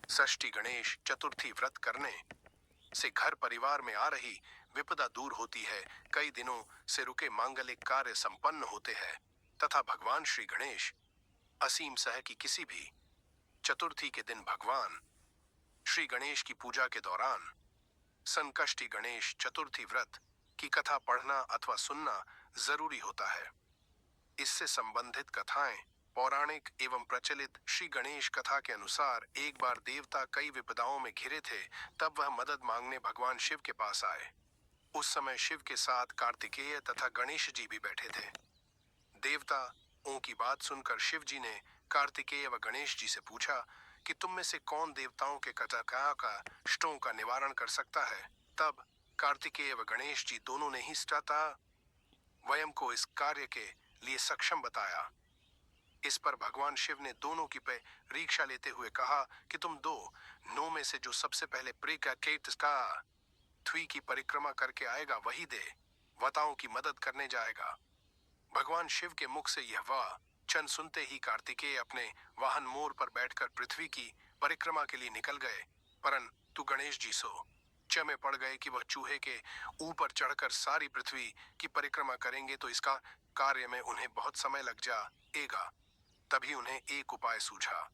षष्ठी गणेश चतुर्थी व्रत करने से घर परिवार में आ रही विपदा दूर होती है। कई दिनों से रुके मांगलिक कार्य संपन्न होते हैं तथा भगवान श्री गणेश असीम सह की किसी भी चतुर्थी के दिन भगवान श्री गणेश की पूजा के दौरान संकष्टी गणेश चतुर्थी व्रत की कथा पढ़ना अथवा सुनना जरूरी होता है। इससे संबंधित कथाएं पौराणिक एवं प्रचलित। श्री गणेश कथा के अनुसार एक बार देवता कई विपदाओं में घिरे थे, तब वह मदद मांगने भगवान शिव के पास आए। उस समय शिव के साथ कार्तिकेय तथा गणेश जी भी बैठे थे। देवताओं की बात सुनकर शिव जी ने कार्तिकेय व गणेश जी से पूछा कि तुम में से कौन देवताओं के कष्टों का निवारण कर सकता है। तब कार्तिकेय व गणेश जी दोनों ने ही स्वयं को इस कार्य के लिए सक्षम बताया। इस पर भगवान शिव ने दोनों की परीक्षा लेते हुए कहा कि तुम दोनों में से जो सबसे पहले पृथ्वी की परिक्रमा करके आएगा वही देवताओं की मदद करने जाएगा। भगवान शिव के मुख से यह वचन सुनते ही कार्तिकेय अपने वाहन मोर पर बैठकर पृथ्वी की परिक्रमा के लिए निकल गए, परंतु गणेश जी सोच में पड़ गए कि वह चूहे के ऊपर चढ़कर सारी पृथ्वी की परिक्रमा करेंगे तो इसका कार्य में उन्हें बहुत समय लग जाएगा। तभी उन्हें एक उपाय सूझा।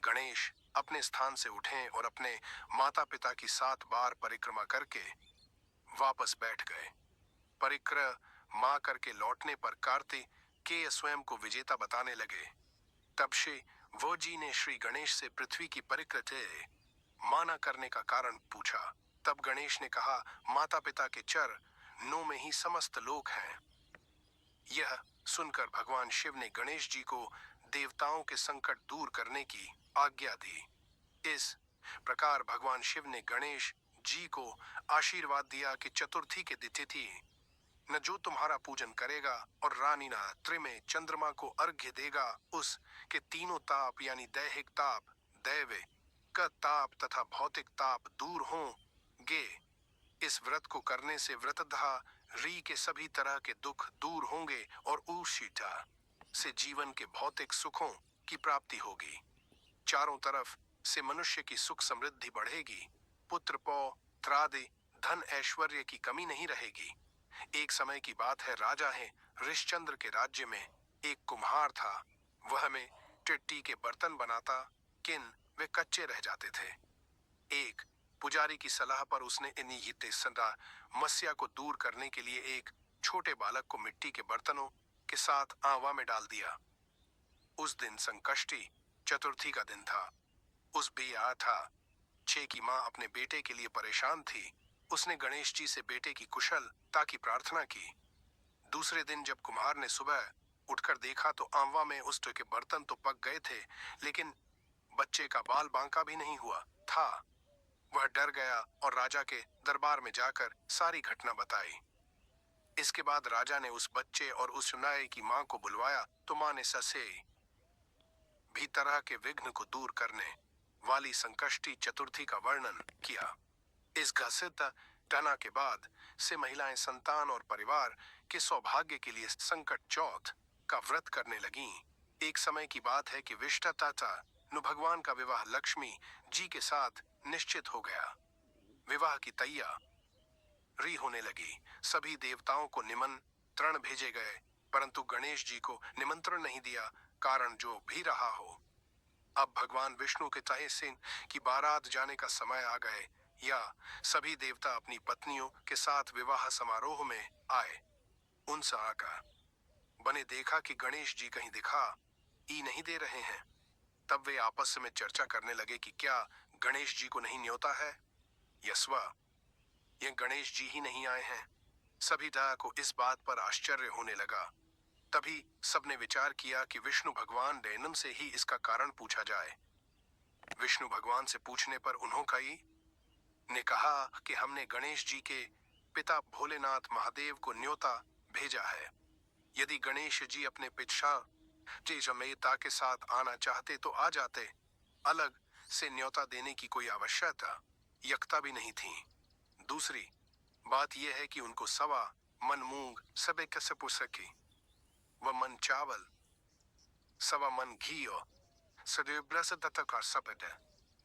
गणेश अपने स्थान से उठे और अपने माता पिता की 7 बार परिक्रमा करके वापस बैठ गए। परिक्रमा करके लौटने पर कार्तिकेय स्वयं को विजेता बताने लगे। तब शिव जी ने श्री गणेश से पृथ्वी की परिक्रमा माना करने का कारण पूछा। तब गणेश ने कहा, माता पिता के चरणों में ही समस्त लोक हैं। यह सुनकर भगवान शिव ने गणेश जी को देवताओं के संकट दूर करने की आज्ञा दी। इस प्रकार भगवान शिव ने गणेश जी को आशीर्वाद दिया कि चतुर्थी के तिथि न जो तुम्हारा पूजन करेगा और रानी रात्रि में चंद्रमा को अर्घ्य देगा उसके तीनों ताप यानी दैहिक ताप, दैविक ताप तथा भौतिक ताप दूर होंगे। इस व्रत को करने से व्रतधारी के सभी तरह के दुख दूर होंगे और ऊर्षिता से जीवन के भौतिक सुखों की प्राप्ति होगी। चारों तरफ से मनुष्य की सुख समृद्धि बढ़ेगी, पुत्र पौत्रादि धन ऐश्वर्य की कमी नहीं रहेगी। एक समय की बात है, राजा है हरिश्चंद्र के राज्य में एक कुम्हार था। वह में टिट्टी के बर्तन बनाता, किन वे कच्चे रह जाते थे। एक पुजारी की सलाह पर उसने इन्हीं समस्या को दूर करने के लिए एक छोटे बालक को मिट्टी के बर्तनों के साथ आवा में डाल दिया। उस दिन संकष्टी चतुर्थी का दिन था। उस बेया था 6 की माँ अपने बेटे के लिए परेशान थी। उसने गणेश जी से बेटे की कुशलता की प्रार्थना की। दूसरे दिन जब कुम्हार ने सुबह उठकर देखा तो आंवा में उस के बर्तन तो पक गए थे, लेकिन बच्चे का बाल बांका भी नहीं हुआ था। वह डर गया और राजा के दरबार में जाकर सारी घटना बताई। इसके बाद राजा ने उस बच्चे और उस सुनाए की मां को बुलवाया तो मां ने ससे भी तरह के विघ्न को दूर करने वाली संकष्टी चतुर्थी का वर्णन किया। इस घसित टना के बाद से महिलाएं संतान और परिवार के सौभाग्य के लिए संकट चौथ का व्रत करने लगीं। एक समय की बात है कि विष्णु भगवान का विवाह लक्ष्मी जी के साथ निश्चित हो गया। विवाह की तैयारी होने लगी। सभी देवताओं को निमंत्रण भेजे गए, परंतु गणेश जी को निमंत्रण नहीं दिया। कारण जो भी रहा हो, अब भगवान विष्णु के तहे से की बारात जाने का समय आ गए या सभी देवता अपनी पत्नियों के साथ विवाह समारोह में आए। उनसे आकर बने देखा कि गणेश जी कहीं दिखाई नहीं दे रहे हैं। तब वे आपस में चर्चा करने लगे कि क्या गणेश जी को नहीं न्योता है, यस्वा ये गणेश जी ही नहीं आए हैं। सभी को इस बात पर आश्चर्य होने लगा। तभी सबने विचार किया कि विष्णु भगवान जन्म से ही इसका कारण पूछा जाए। विष्णु भगवान से पूछने पर उन्होंने ने कहा कि हमने गणेश जी के पिता भोलेनाथ महादेव को न्योता भेजा है। यदि गणेश जी अपने पिता जमेता के साथ आना चाहते तो आ जाते। अलग से न्योता देने की कोई आवश्यकता भी नहीं थी। दूसरी बात यह है कि उनको सवा मन मूंग सबे कैसे पुसकी व मन चावल सवा मन घी और सदैव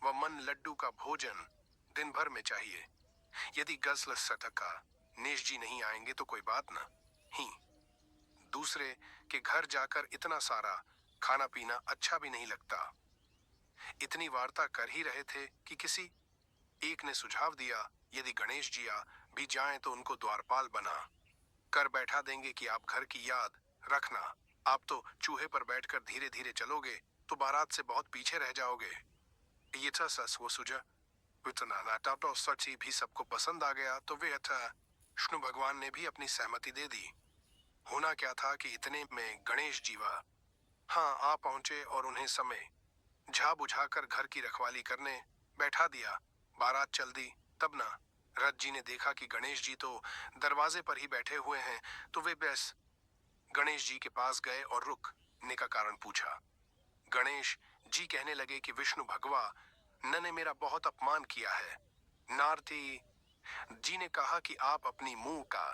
व मन लड्डू का भोजन दिन भर में चाहिए। यदि गजल सटका नेश जी नहीं आएंगे तो कोई बात न ही, दूसरे के घर जाकर इतना सारा खाना पीना अच्छा भी नहीं लगता। इतनी वार्ता कर ही रहे थे कि किसी एक ने सुझाव दिया, यदि गणेश जी आ भी जाएं तो उनको द्वारपाल बना कर बैठा देंगे कि आप घर की याद रखना। आप तो चूहे पर बैठकर धीरे धीरे चलोगे तो बारात से बहुत पीछे रह जाओगे। ये था सस वो सुझा वितना नाटा तो सची भी सबको पसंद आ गया तो वे था विष्णु भगवान ने भी अपनी सहमति दे दी। होना क्या था कि इतने में गणेश जीवा हाँ आ पहुंचे और उन्हें समय झा बुझाकर घर की रखवाली करने बैठा दिया। बारात चल दी तब ना रथ जी ने देखा कि गणेश जी तो दरवाजे पर ही बैठे हुए हैं, तो वे बस गणेश जी के पास गए और रुकने का कारण पूछा। गणेश जी कहने लगे कि विष्णु भगवा न ने मेरा बहुत अपमान किया है। नारती जी ने कहा कि आप अपनी मुंह का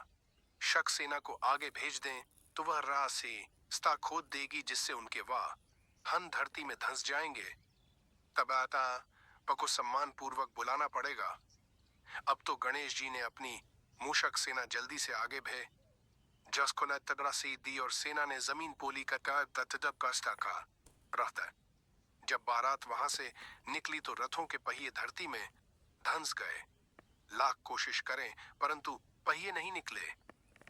शक सेना को आगे भेज दें तो वह राह से स्ता खोद देगी, जिससे उनके वाह हन धरती में धंस जाएंगे। तब आता पको सम्मान पूर्वक बुलाना पड़ेगा। अब तो गणेश जी ने अपनी मूषक सेना जल्दी से आगे भे जसको न तगड़ा सी दी और सेना ने जमीन पोली का रहता है। जब बारात वहां से निकली तो रथों के पहिए धरती में धंस गए। लाख कोशिश करें परंतु पहिए नहीं निकले।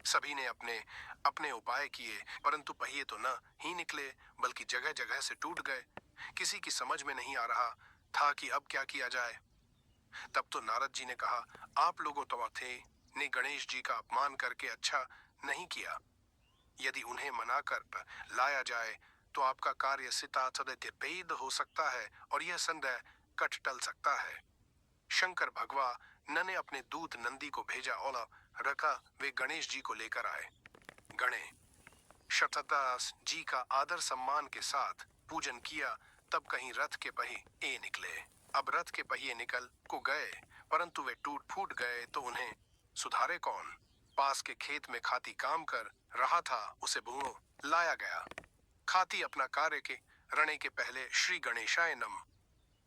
सभी ने अपने अपने उपाय किए परंतु पहिए तो न ही निकले बल्कि जगह जगह से टूट गए। किसी की समझ में नहीं आ रहा था कि अब क्या किया जाए। तब तो नारद जी ने कहा, आप लोगों तो थे ने गणेश जी का अपमान करके अच्छा नहीं किया। यदि उन्हें मना कर लाया जाए तो आपका कार्य सितापेद हो सकता है और यह संदेह कट टल सकता है। शंकर भगवा न ने अपने दूत नंदी को भेजा और रखा वे गणेश जी को लेकर आए। गणेश शतदास जी का आदर सम्मान के साथ पूजन किया, तब कहीं रथ के पहिए निकले। अब रथ के पहिए निकल को गए परंतु वे टूट फूट गए तो उन्हें सुधारे कौन। पास के खेत में खाती काम कर रहा था, उसे बूढ़ो लाया गया। खाती अपना कार्य के रणे के पहले श्री गणेशाय नम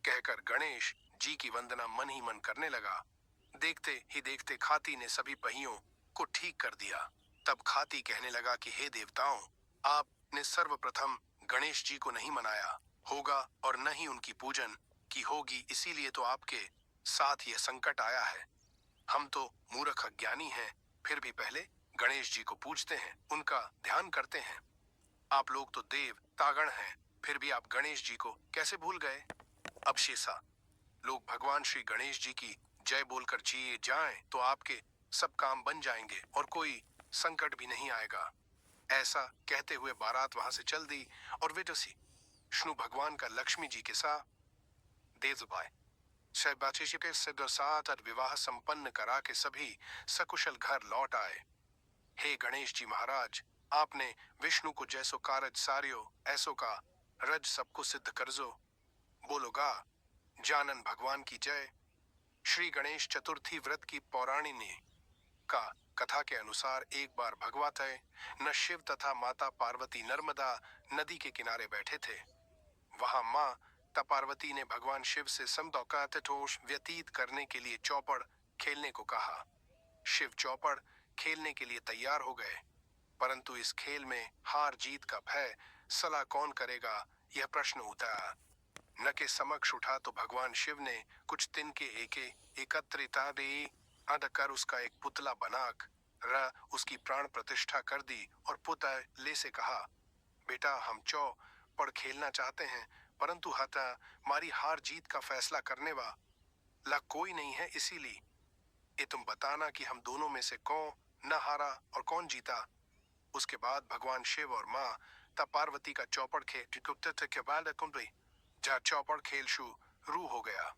कहकर गणेश जी की वंदना मन ही मन करने लगा। देखते ही देखते खाती ने सभी पहियों को ठीक कर दिया। तब खाती कहने लगा कि हे देवताओं, आपने सर्वप्रथम गणेश जी को नहीं मनाया होगा और न ही उनकी पूजन की होगी, इसीलिए तो आपके साथ यह संकट आया है। हम तो मूर्ख अज्ञानी हैं, फिर भी पहले गणेश जी को पूजते हैं, उनका ध्यान करते हैं। आप लोग तो देव तागण हैं, फिर भी आप गणेश जी को कैसे भूल गए। अब शेषा लोग भगवान श्री गणेश जी की जय बोलकर जिए जाएं तो आपके सब काम बन जाएंगे और कोई संकट भी नहीं आएगा। ऐसा कहते हुए बारात वहां से चल दी और वे विष्णु भगवान का लक्ष्मी जी के साथ देवभाई शैबाची के साथ विवाह संपन्न करा के सभी सकुशल घर लौट आए। हे गणेश जी महाराज, आपने विष्णु को जैसो कारज सारियो ऐसो का रज सबको सिद्ध करजो। बोलोगा जानन भगवान की जय। श्री गणेश चतुर्थी व्रत की पौराणिनी का कथा के अनुसार एक बार भगवातय न शिव तथा माता पार्वती नर्मदा नदी के किनारे बैठे थे। वहां माँ पार्वती ने भगवान शिव से समदौकातोष व्यतीत करने के लिए चौपड़ खेलने को कहा। शिव चौपड़ खेलने के लिए तैयार हो गए, परंतु इस खेल में हार जीत का भय सला कौन करेगा, यह प्रश्न उठा। न के समक्ष उठा तो भगवान शिव ने कुछ दिन के एकत्रिता दे अद कर उसका एक पुतला बनाकर उसकी प्राण प्रतिष्ठा कर दी और पुतले से कहा, बेटा हम चौपड़ खेलना चाहते हैं परंतु हता हमारी हार जीत का फैसला करने वाला कोई नहीं है, इसीलिए ये तुम बताना कि हम दोनों में से कौन न हारा और कौन जीता। उसके बाद भगवान शिव और माँ तब पार्वती का चौपड़ खेल जहाँ चौपड़ खेल शुरू हो गया।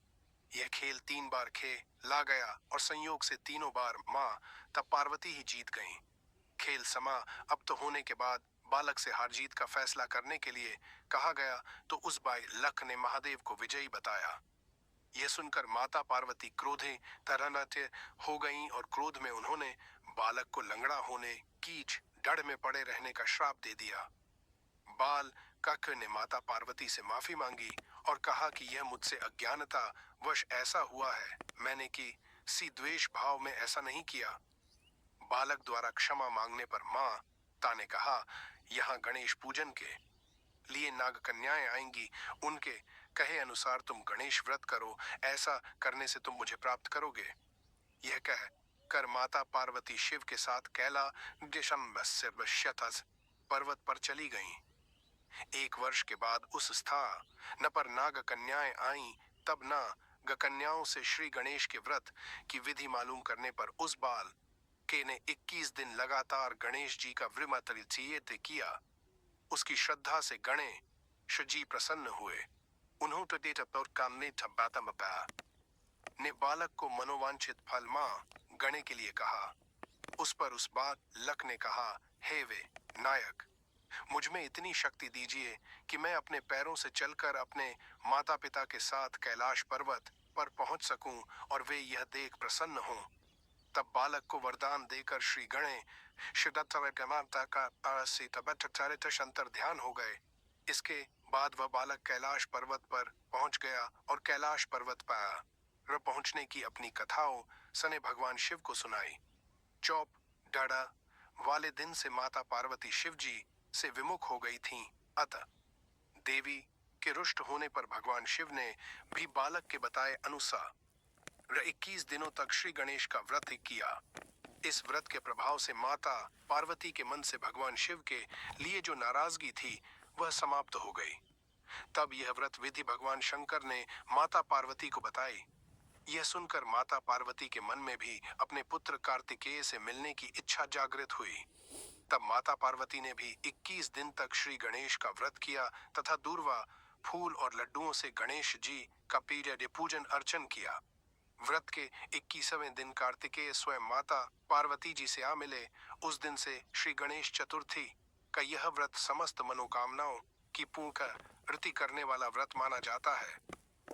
यह खेल 3 बार खेला गया और संयोग से तीनों बार माँ तब पार्वती ही जीत गईं। खेल समा अब तो होने के बाद बालक से हार जीत का फैसला करने के लिए कहा गया तो उस बालक ने महादेव को विजयी बताया। यह सुनकर माता पार्वती क्रोधे तरहनाते हो गईं और क्रोध में उन्होंने बालक को लंगड़ा होने कीच डढ़ में पड़े रहने का श्राप दे दिया। बाल कक ने माता पार्वती से माफी मांगी और कहा कि यह मुझसे अज्ञानता वश ऐसा हुआ है, मैंने किसी द्वेष भाव में ऐसा नहीं किया। बालक द्वारा क्षमा मांगने पर माता ने कहा, यहाँ गणेश पूजन के लिए नाग कन्याएं आएंगी, उनके कहे अनुसार तुम गणेश व्रत करो, ऐसा करने से तुम मुझे प्राप्त करोगे। यह कह कर माता पार्वती शिव के साथ कैलाश पर्वत पर चली गईं। 1 वर्ष के बाद उस स्थान पर नाग कन्याएं आईं। तब नाग कन्याओं से श्री गणेश के व्रत की विधि मालूम करने पर उस बाल के ने 21 दिन लगातार गणेश जी का व्रत किया। उसकी श्रद्धा से गणेश जी प्रसन्न हुए। उन्होंने ने बालक को मनोवांछित फल मांगने के लिए कहा। उस पर उस बालक ने कहा, हे वे नायक, मुझ में इतनी शक्ति दीजिए कि मैं अपने पैरों से चलकर अपने माता पिता के साथ कैलाश पर्वत पर पहुंच सकूं और वे यह देख प्रसन्न हों। तब बालक को वरदान देकर श्री गणेश अंतर ध्यान हो गए। इसके बाद वह बालक कैलाश पर्वत पर पहुंच गया और कैलाश पर्वत पर पहुंचने की अपनी कथाओं सने भगवान शिव को सुनाई। चौप डाड़ा वाले दिन से माता पार्वती शिव जी से विमुख हो गई थीं। अतः देवी के रुष्ट होने पर भगवान शिव ने भी बालक के बताए अनुसार 21 दिनों तक श्री गणेश का व्रत किया। इस व्रत के प्रभाव से माता पार्वती के मन से भगवान शिव के लिए जो नाराजगी थी वह समाप्त हो गई। तब यह व्रत विधि भगवान शंकर ने माता पार्वती को बताई। यह सुनकर माता पार्वती के मन में भी अपने पुत्र कार्तिकेय से मिलने की इच्छा जागृत हुई। तब माता पार्वती ने भी 21 दिन तक श्री गणेश का व्रत किया तथा दूर्वा फूल और लड्डुओं से गणेश जी का पूजन अर्चन किया। व्रत के 21वें दिन कार्तिकेय स्वयं माता पार्वती जी से आ मिले। उस दिन से श्री गणेश चतुर्थी का यह व्रत समस्त मनोकामनाओं की पूर्ति करने वाला व्रत माना जाता है।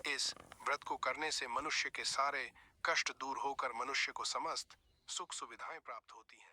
इस व्रत को करने से मनुष्य के सारे कष्ट दूर होकर मनुष्य को समस्त सुख सुविधाएं प्राप्त होती हैं।